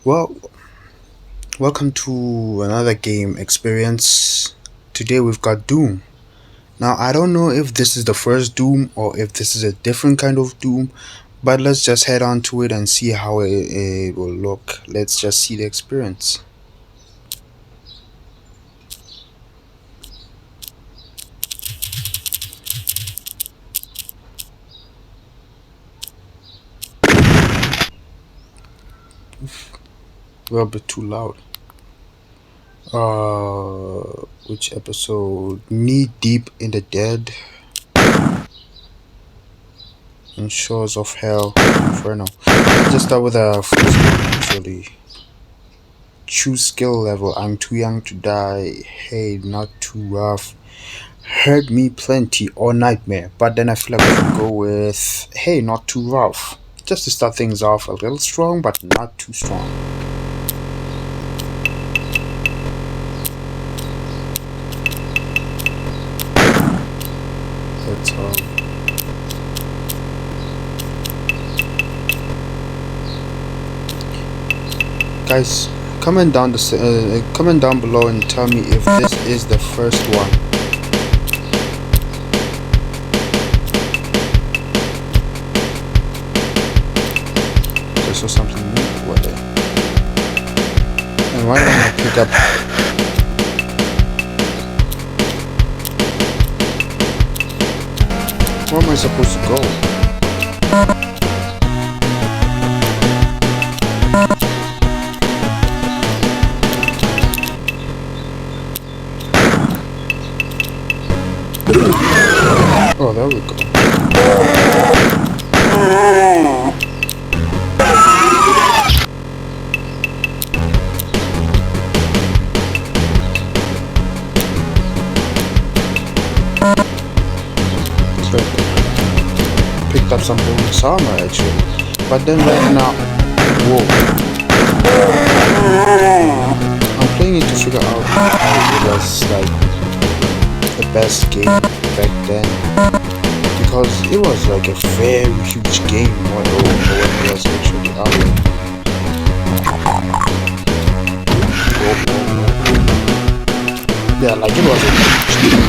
Well, welcome to another game experience. Today we've got Doom. Now, I don't know if this is the first Doom or if this is a different kind of Doom, but let's just head on to it and see how it will look. Let's just see the experience. We're a bit too loud. Which episode? Knee deep in the dead. In Shores of Hell. Inferno. Just start with a first one, actually. Choose skill level. I'm too young to die. Hey, not too rough. Hurt me plenty or nightmare. But then I feel like we should go with hey, not too rough. Just to start things off a little strong, but not too strong. That's all. Guys, comment down below and tell me if this is the first one. I saw something new over there. And why don't I pick up? Where am I supposed to go? Oh, there we go. So, picked up some bonus armor actually. But then right now, whoa. I'm playing it to figure out how it was like the best game back then, because it was like a very huge game when it was actually out. Yeah, like it was a huge game.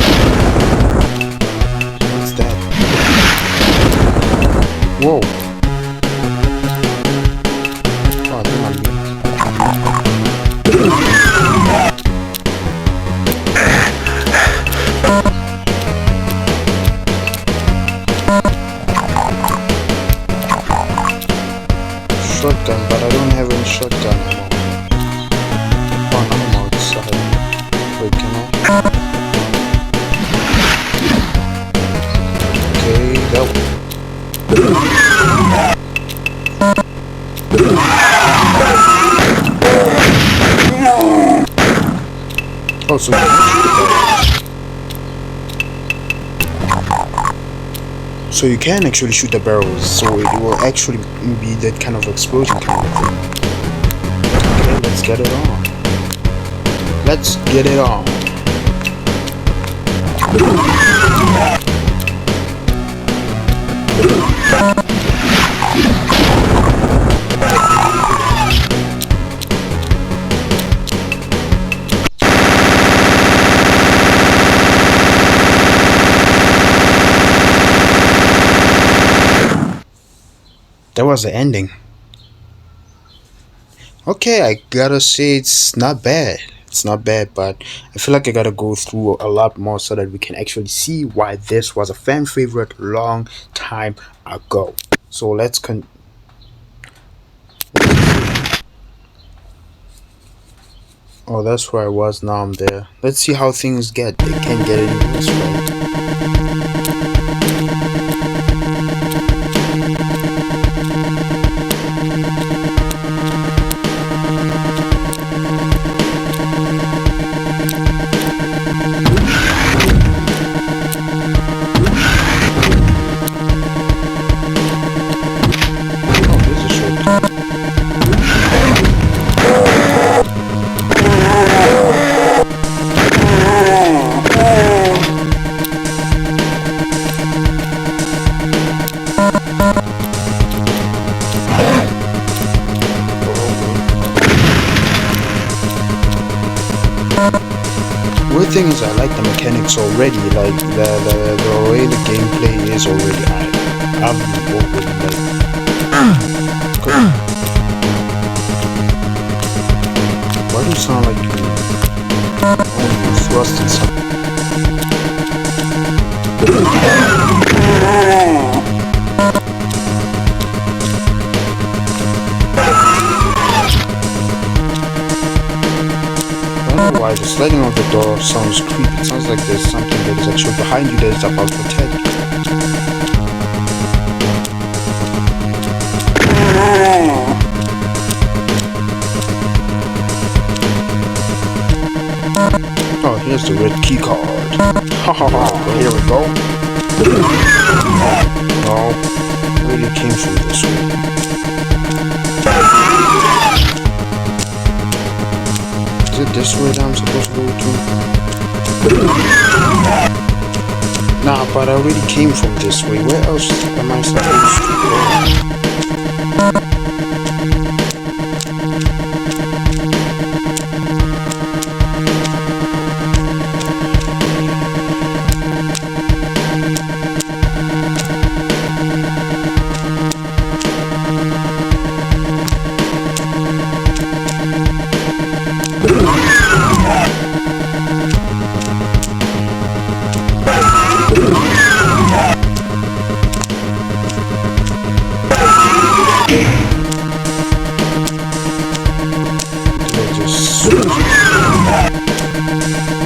What's that? Whoa. Oh, I think I'm being... Shotgun, but I don't have any shotgun anymore. Oh, no, I'm outside. Wait, can I? Okay, that one. Oh, so you can shoot the... So you can actually shoot the barrels, so it will actually be that kind of explosion kind of thing. Okay, let's get it on. Let's get it on. That was the ending. Okay, I gotta say it's not bad. It's not bad, but I feel like I gotta go through a lot more so that we can actually see why this was a fan favorite long time ago. So let's oh, that's where I was. Now I'm there. Let's see how things get. They can't get any worse, right? weird thing is I like the mechanics already, like the way the gameplay is already. I'm already like. Why do you sound like you thrusting something? Why the sliding of the door sounds creepy. It sounds like there's something that is actually behind you that is about to attack you. Oh, here's the red key card. Ha ha ha, here we go. Oh, I really came from this way. Is it this way that I'm supposed to go to? Nah, but I already came from this way. Where else am I supposed to go?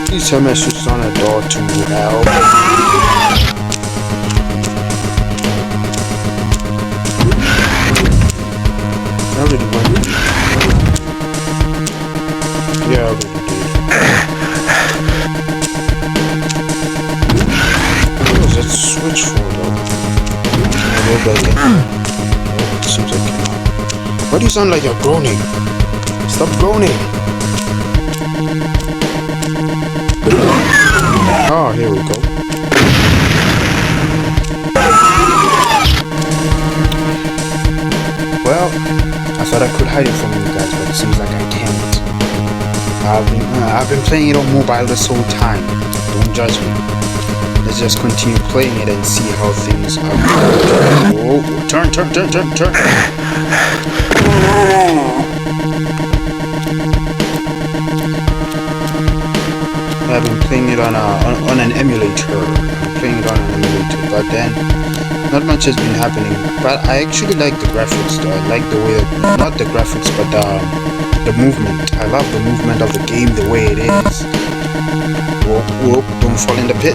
Please tell me I switched on a door to help. I already went. Yeah, I already did. What was that switch for though? It seems like you're not. Why do you sound like you're groaning? Stop groaning! Oh, here we go. Well, I thought I could hide it from you guys, but it seems like I can't. I've been playing it on mobile this whole time. Don't judge me. Let's just continue playing it and see how things are. Whoa, turn. I've been playing it on an emulator. I'm playing it on an emulator, but then not much has been happening. But I actually like the graphics though. I like the way not the graphics but the movement. I love the movement of the game the way it is. Whoa, don't fall in the pit,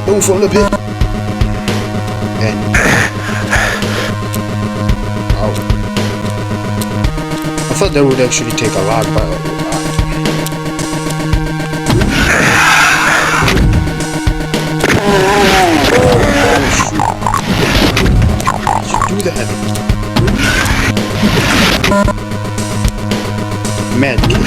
And oh, I thought that would actually take a lot, but do that. Mad kid.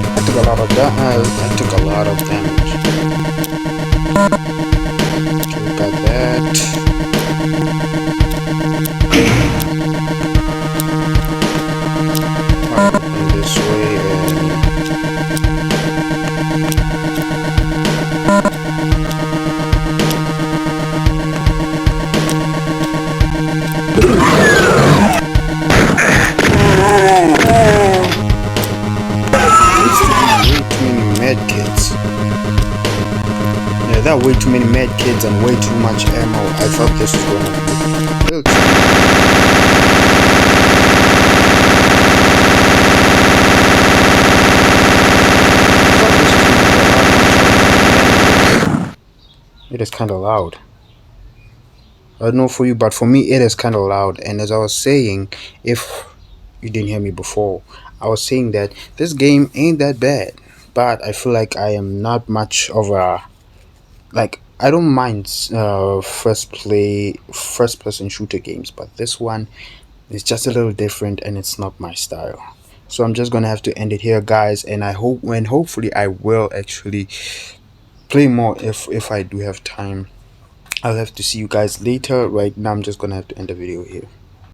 I took a lot of that. I took a lot of damage. Okay, we got that. This way there are way too many med kids and way too much ammo. I thought this was gonna be It is kind of loud. I don't know for you, but for me it is kind of loud. And as I was saying, if you didn't hear me before, I was saying that this game ain't that bad, but I feel like I am not much of a, like, I don't mind first person shooter games, but this one is just a little different and it's not my style. So I'm just gonna have to end it here, guys, and hopefully I will actually play more if I do have time. I'll have to see you guys later. Right now I'm just gonna have to end the video here.